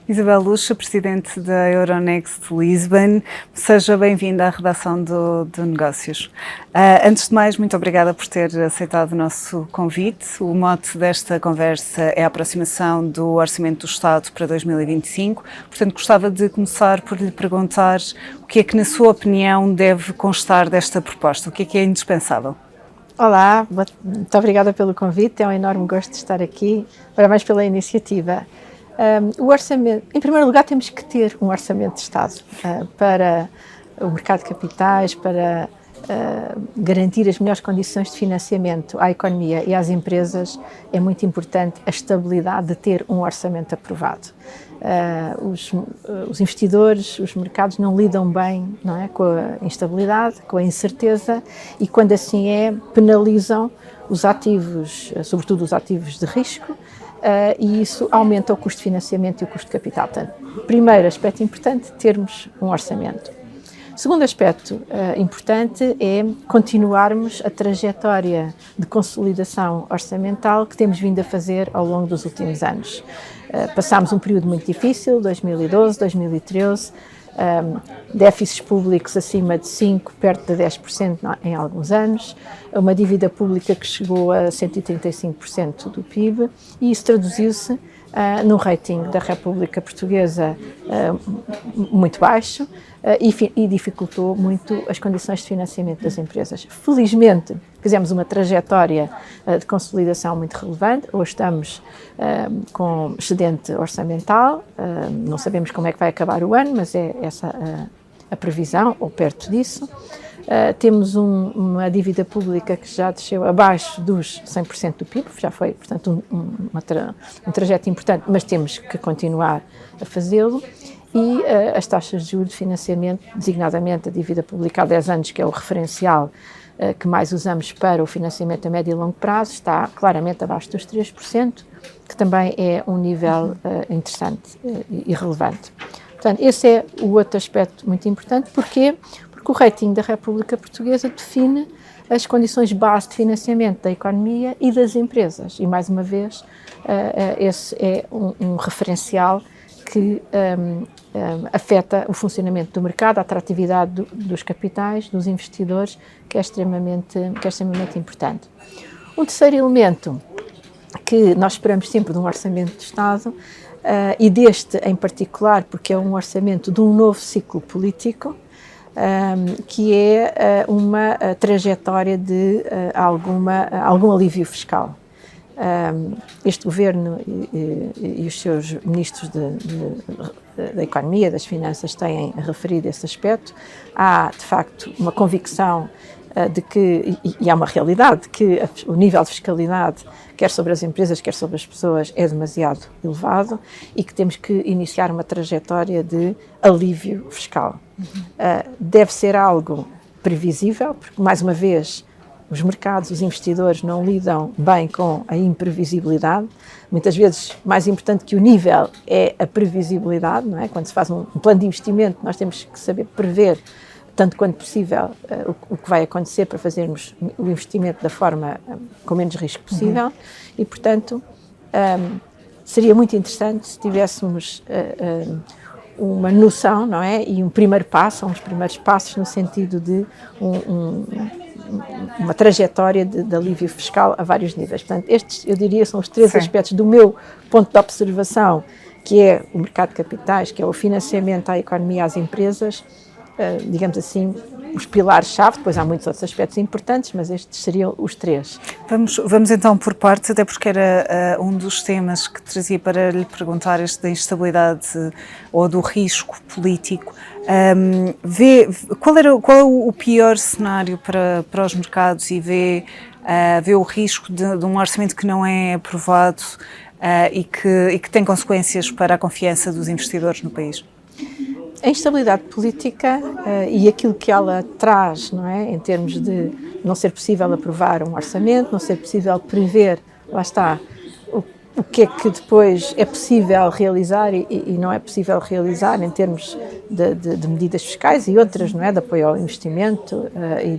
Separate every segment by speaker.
Speaker 1: Isabel Lucha, Presidente da Euronext Lisbon, seja bem-vinda à redação do Negócios. Antes de mais, muito obrigada por ter aceitado o nosso convite. O mote desta conversa é a aproximação do Orçamento do Estado para 2025, portanto gostava de começar por lhe perguntar o que é que, na sua opinião, deve constar desta proposta, o que é indispensável?
Speaker 2: Olá, muito obrigada pelo convite, é um enorme gosto de estar aqui, parabéns pela iniciativa. O orçamento, em primeiro lugar, temos que ter um orçamento de Estado para o mercado de capitais, para garantir as melhores condições de financiamento à economia e às empresas. É muito importante a estabilidade de ter um orçamento aprovado. Os investidores, os mercados não lidam bem, não é, com a instabilidade, com a incerteza, e quando assim é, penalizam os ativos, sobretudo os ativos de risco, e isso aumenta o custo de financiamento e o custo de capital. Portanto, primeiro aspecto importante, termos um orçamento. Segundo aspecto importante é continuarmos a trajetória de consolidação orçamental que temos vindo a fazer ao longo dos últimos anos. Passámos um período muito difícil, 2012, 2013, déficits públicos acima de 5%, perto de 10% em alguns anos, uma dívida pública que chegou a 135% do PIB, e isso traduziu-se num rating da República Portuguesa muito baixo e dificultou muito as condições de financiamento das empresas. Felizmente, fizemos uma trajetória de consolidação muito relevante. Hoje estamos com excedente orçamental, não sabemos como é que vai acabar o ano, mas é essa a previsão, ou perto disso. Temos uma dívida pública que já desceu abaixo dos 100% do PIB, já foi, portanto, um trajeto importante, mas temos que continuar a fazê-lo. E as taxas de juros de financiamento, designadamente a dívida pública há 10 anos, que é o referencial que mais usamos para o financiamento a médio e longo prazo, está claramente abaixo dos 3%, que também é um nível interessante e relevante. Portanto, esse é o outro aspecto muito importante. Porquê? Porque o rating da República Portuguesa define as condições base de financiamento da economia e das empresas. E, mais uma vez, esse é um referencial que afeta o funcionamento do mercado, a atratividade dos capitais, dos investidores, que é extremamente importante. Um terceiro elemento que nós esperamos sempre de um orçamento de Estado, e deste em particular, porque é um orçamento de um novo ciclo político, que é uma trajetória de algum alívio fiscal. Este governo e os seus ministros da Economia, das Finanças, têm referido esse aspecto. Há, de facto, uma convicção de que, e há uma realidade, de que o nível de fiscalidade, quer sobre as empresas, quer sobre as pessoas, é demasiado elevado e que temos que iniciar uma trajetória de alívio fiscal. Deve ser algo previsível, porque, mais uma vez, os mercados, os investidores não lidam bem com a imprevisibilidade. Muitas vezes, mais importante que o nível é a previsibilidade, não é? Quando se faz um plano de investimento, nós temos que saber prever, tanto quanto possível, o que vai acontecer para fazermos o investimento da forma com menos risco possível. E, portanto, seria muito interessante se tivéssemos uma noção, não é? E um primeiro passo, uns primeiros passos no sentido de uma trajetória de alívio fiscal a vários níveis. Portanto, estes, eu diria, são os três aspectos do meu ponto de observação, que é o mercado de capitais, que é o financiamento à economia e às empresas, digamos assim, os pilares-chave. Depois há muitos outros aspectos importantes, mas estes seriam os três.
Speaker 1: Vamos então por partes, até porque era um dos temas que trazia para lhe perguntar, este da instabilidade ou do risco político. Qual é o pior cenário para os mercados e vê o risco de um orçamento que não é aprovado e que tem consequências para a confiança dos investidores no país?
Speaker 2: A instabilidade política e aquilo que ela traz, não é, em termos de não ser possível aprovar um orçamento, não ser possível prever, lá está, o que é que depois é possível realizar e não é possível realizar em termos de medidas fiscais e outras, não é, de apoio ao investimento e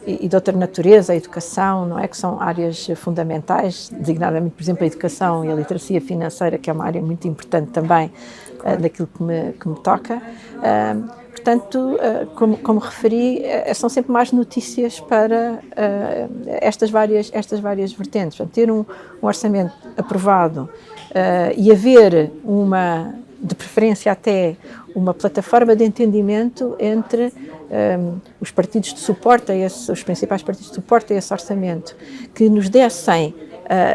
Speaker 2: e de outra natureza, a educação, não é? Que são áreas fundamentais, designadamente, por exemplo, a educação e a literacia financeira, que é uma área muito importante também daquilo que me toca. Portanto, como referi, são sempre mais notícias para estas várias vertentes. Portanto, ter um orçamento aprovado e haver de preferência até, uma plataforma de entendimento entre os partidos de suporte os principais partidos de suporte a esse orçamento, que nos dessem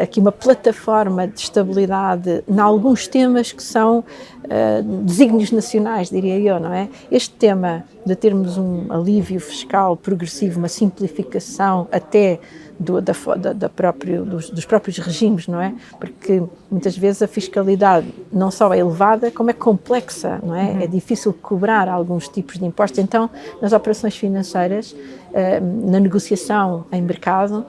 Speaker 2: aqui uma plataforma de estabilidade em alguns temas que são desígnios nacionais, diria eu, não é? Este tema de termos um alívio fiscal progressivo, uma simplificação até dos próprios regimes, não é? Porque muitas vezes a fiscalidade não só é elevada, como é complexa, não é? É difícil cobrar alguns tipos de impostos. Então, nas operações financeiras, na negociação em mercado,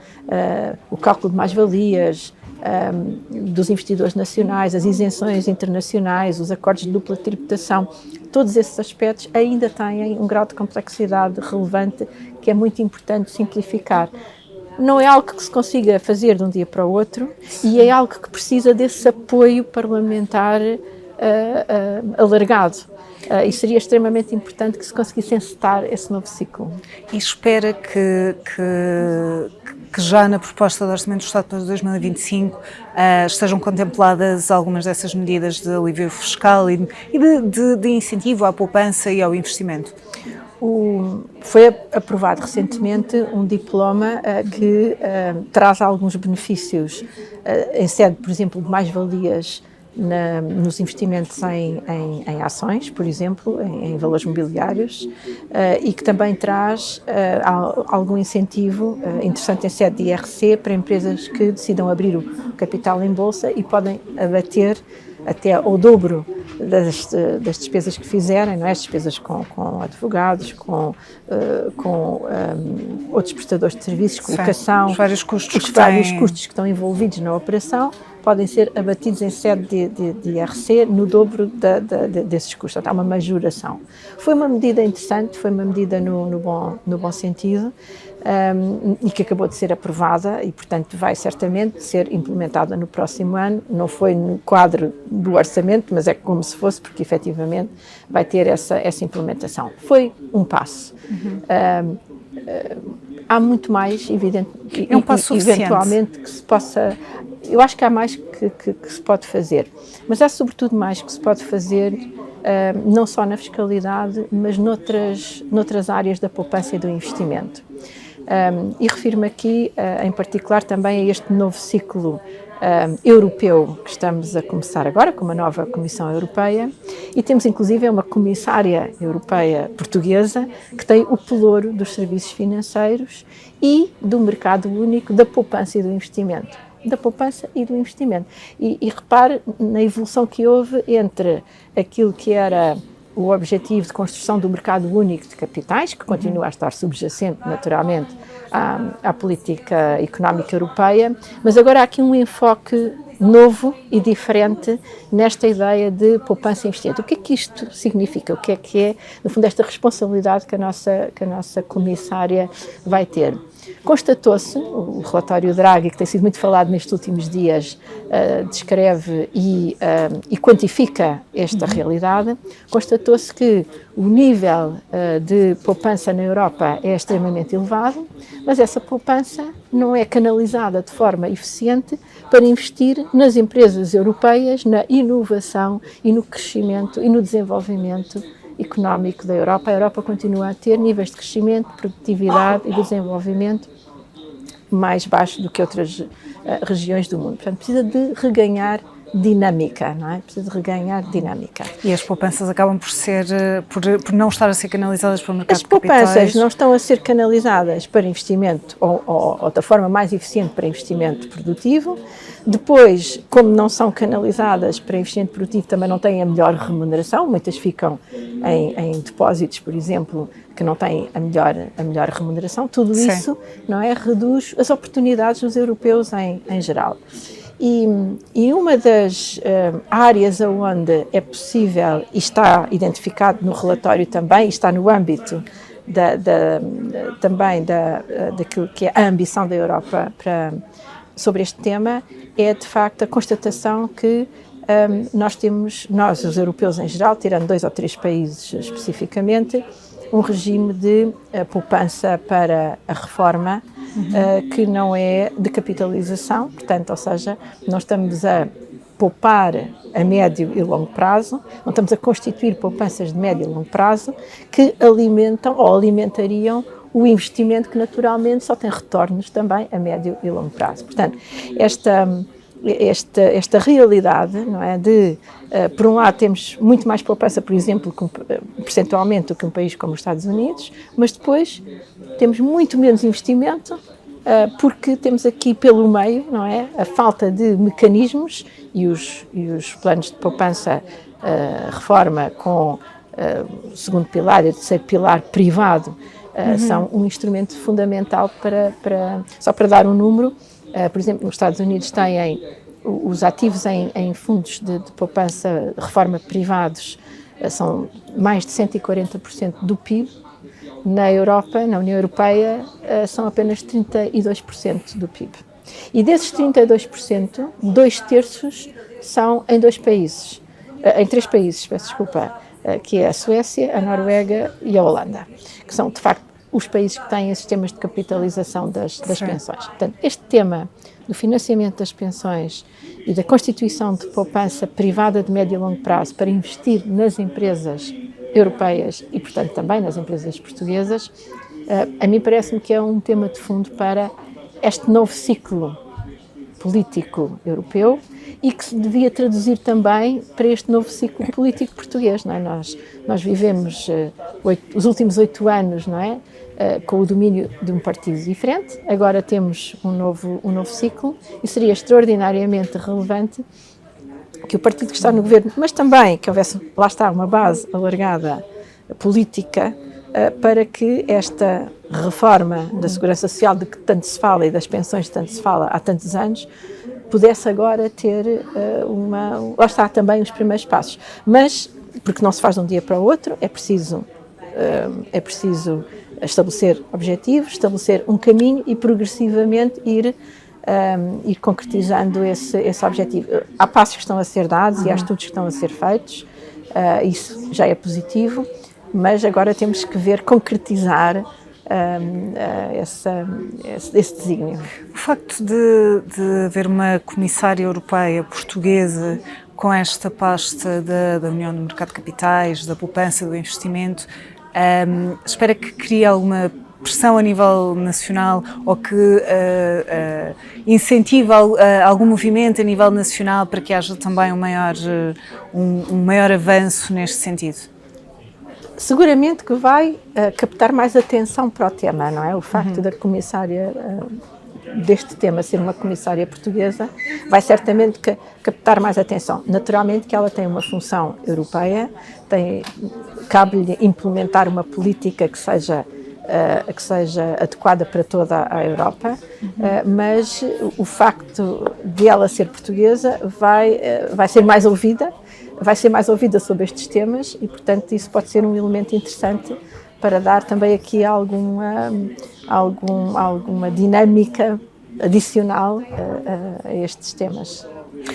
Speaker 2: o cálculo de mais-valias, dos investidores nacionais, as isenções internacionais, os acordos de dupla tributação, todos esses aspectos ainda têm um grau de complexidade relevante que é muito importante simplificar. Não é algo que se consiga fazer de um dia para o outro e é algo que precisa desse apoio parlamentar alargado. E seria extremamente importante que se conseguisse encetar esse novo ciclo.
Speaker 1: E espera que já na proposta do Orçamento do Estado para 2025 estejam contempladas algumas dessas medidas de alívio fiscal e de incentivo à poupança e ao investimento?
Speaker 2: Foi aprovado recentemente um diploma que traz alguns benefícios em sede, por exemplo, de mais-valias nos investimentos em ações, por exemplo, em valores mobiliários, e que também traz algum incentivo interessante em sede de IRC para empresas que decidam abrir o capital em bolsa e podem abater até ao dobro das despesas que fizerem, não é? As despesas com advogados, com outros prestadores de serviços, colocação,
Speaker 1: os vários custos
Speaker 2: que estão envolvidos na operação, podem ser abatidos em sede de IRC no dobro desses custos. Portanto, há uma majoração. Foi uma medida interessante, foi uma medida no bom sentido, e que acabou de ser aprovada e, portanto, vai certamente ser implementada no próximo ano. Não foi no quadro do orçamento, mas é como se fosse, porque efetivamente vai ter essa implementação. Foi um passo. Há muito mais, evidentemente,
Speaker 1: é um passo
Speaker 2: eventualmente que se possa... Eu acho que há mais que se pode fazer, mas há sobretudo mais que se pode fazer, não só na fiscalidade, mas noutras áreas da poupança e do investimento. E refiro-me aqui, em particular, também a este novo ciclo europeu que estamos a começar agora, com uma nova Comissão Europeia, e temos inclusive uma comissária europeia portuguesa que tem o pelouro dos serviços financeiros e do mercado único da poupança e do investimento. E repare na evolução que houve entre aquilo que era o objetivo de construção do mercado único de capitais, que continua a estar subjacente, naturalmente, à política económica europeia, mas agora há aqui um enfoque novo e diferente nesta ideia de poupança e investimento. O que é que isto significa? O que é, no fundo, esta responsabilidade que a nossa comissária vai ter? Constatou-se, o relatório Draghi, que tem sido muito falado nestes últimos dias, descreve e quantifica esta realidade. Constatou-se que o nível de poupança na Europa é extremamente elevado, mas essa poupança não é canalizada de forma eficiente para investir nas empresas europeias, na inovação e no crescimento e no desenvolvimento económico da Europa. A Europa continua a ter níveis de crescimento, de produtividade e de desenvolvimento mais baixos do que outras regiões do mundo. Portanto, precisa de reganhar dinâmica, não é? Precisa de reganhar dinâmica.
Speaker 1: E as poupanças acabam por não estar a ser canalizadas para o mercado de capitais?
Speaker 2: As poupanças não estão a ser canalizadas para investimento ou da forma mais eficiente para investimento produtivo. Depois, como não são canalizadas para investimento produtivo, também não têm a melhor remuneração. Muitas ficam em depósitos, por exemplo, que não têm a melhor remuneração. Tudo isso, não é, reduz as oportunidades dos europeus em geral. E uma das áreas onde é possível, e está identificado no relatório também, está no âmbito também daquilo que é a ambição da Europa sobre este tema, é de facto a constatação que nós, os europeus em geral, tirando 2 ou 3 países especificamente, um regime de poupança para a reforma, que não é de capitalização, portanto, ou seja, nós estamos a poupar a médio e longo prazo, não estamos a constituir poupanças de médio e longo prazo que alimentam ou alimentariam o investimento que naturalmente só tem retornos também a médio e longo prazo. Portanto, esta realidade, não é, por um lado temos muito mais poupança, por exemplo, percentualmente do que um país como os Estados Unidos, mas depois temos muito menos investimento, porque temos aqui pelo meio, não é, a falta de mecanismos e os planos de poupança, reforma com o segundo pilar e o terceiro pilar privado, são um instrumento fundamental só para dar um número. Por exemplo, nos Estados Unidos têm os ativos em fundos de poupança, reforma privados, são mais de 140% do PIB. Na Europa, na União Europeia, são apenas 32% do PIB. E desses 32%, 2/3 são em 2 países, em 3 países, peço desculpa, que é a Suécia, a Noruega e a Holanda, que são, de facto, os países que têm sistemas de capitalização das pensões. Portanto, este tema do financiamento das pensões e da constituição de poupança privada de médio e longo prazo para investir nas empresas europeias e, portanto, também nas empresas portuguesas, a mim parece-me que é um tema de fundo para este novo ciclo político europeu e que se devia traduzir também para este novo ciclo político português. Não é? Nós vivemos os últimos 8 anos, não é? Com o domínio de um partido diferente, agora temos um novo ciclo e seria extraordinariamente relevante que o partido que está no governo, mas também que houvesse, lá está, uma base alargada política para que esta reforma da segurança social de que tanto se fala e das pensões de que tanto se fala há tantos anos, pudesse agora ter lá está também os primeiros passos. Mas, porque não se faz de um dia para o outro, é preciso estabelecer objetivos, estabelecer um caminho e progressivamente ir concretizando esse objetivo. Há passos que estão a ser dados e há estudos que estão a ser feitos, isso já é positivo, mas agora temos que ver concretizar esse desígnio.
Speaker 1: O facto de haver uma comissária europeia portuguesa com esta pasta da União do Mercado de Capitais, da poupança, do investimento, espera que crie alguma pressão a nível nacional ou que incentive algum movimento a nível nacional para que haja também um maior avanço neste sentido?
Speaker 2: Seguramente que vai captar mais atenção para o tema, não é? O facto da comissária deste tema ser uma comissária portuguesa vai certamente captar mais atenção. Naturalmente que ela tem uma função europeia, cabe-lhe implementar uma política que seja adequada para toda a Europa, mas o facto de ela ser portuguesa vai ser mais ouvida sobre estes temas e, portanto, isso pode ser um elemento interessante para dar também aqui alguma dinâmica adicional a estes temas.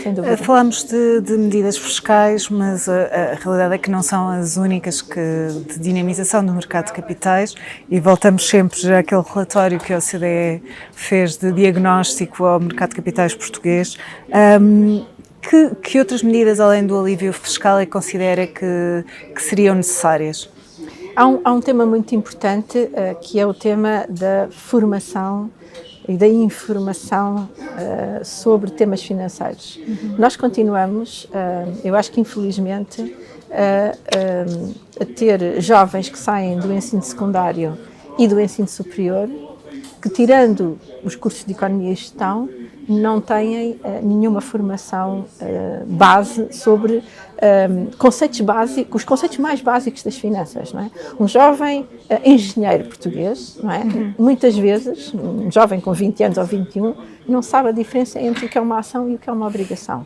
Speaker 2: Sem dúvida.
Speaker 1: Falámos de medidas fiscais, mas a realidade é que não são as únicas de dinamização do mercado de capitais e voltamos sempre àquele relatório que a OCDE fez de diagnóstico ao mercado de capitais português. Que outras medidas, além do alívio fiscal, é que considera que seriam necessárias?
Speaker 2: Há um tema muito importante, que é o tema da formação e da informação sobre temas financeiros. Nós continuamos, eu acho que infelizmente, a ter jovens que saem do ensino secundário e do ensino superior, que tirando os cursos de Economia e Gestão, não têm nenhuma formação base sobre conceitos básicos, os conceitos mais básicos das finanças, não é? Um jovem engenheiro português, não é? Muitas vezes, um jovem com 20 anos ou 21, não sabe a diferença entre o que é uma ação e o que é uma obrigação.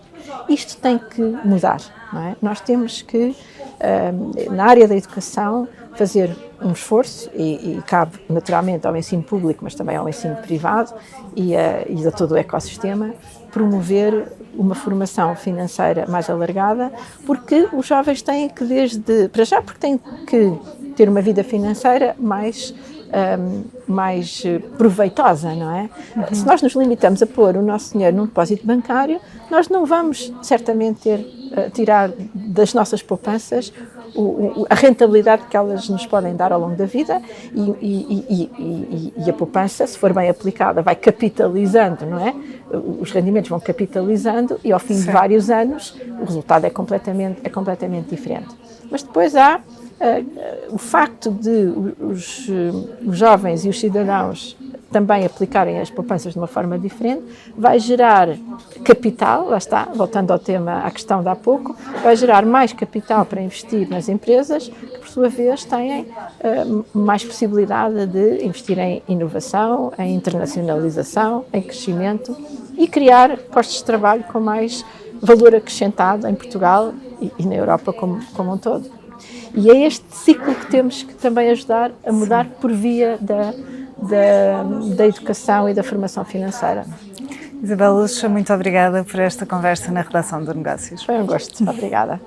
Speaker 2: Isto tem que mudar, não é? Nós temos que na área da educação, fazer um esforço, e cabe naturalmente ao ensino público, mas também ao ensino privado e a todo o ecossistema, promover uma formação financeira mais alargada, porque os jovens têm que porque têm que ter uma vida financeira mais proveitosa, não é? Se nós nos limitamos a pôr o nosso dinheiro num depósito bancário, nós não vamos certamente tirar das nossas poupanças a rentabilidade que elas nos podem dar ao longo da vida, e a poupança, se for bem aplicada, vai capitalizando, não é? Os rendimentos vão capitalizando e ao fim de vários anos o resultado é completamente diferente. Mas depois há o facto de os jovens e os cidadãos também aplicarem as poupanças de uma forma diferente, vai gerar capital, lá está, voltando ao tema, à questão de há pouco, vai gerar mais capital para investir nas empresas, que por sua vez têm mais possibilidade de investir em inovação, em internacionalização, em crescimento e criar postos de trabalho com mais valor acrescentado em Portugal e na Europa como um todo. E é este ciclo que temos que também ajudar a mudar por via da educação e da formação financeira.
Speaker 1: Isabel Lucha, muito obrigada por esta conversa na redação do Negócios.
Speaker 2: Foi um gosto. Obrigada.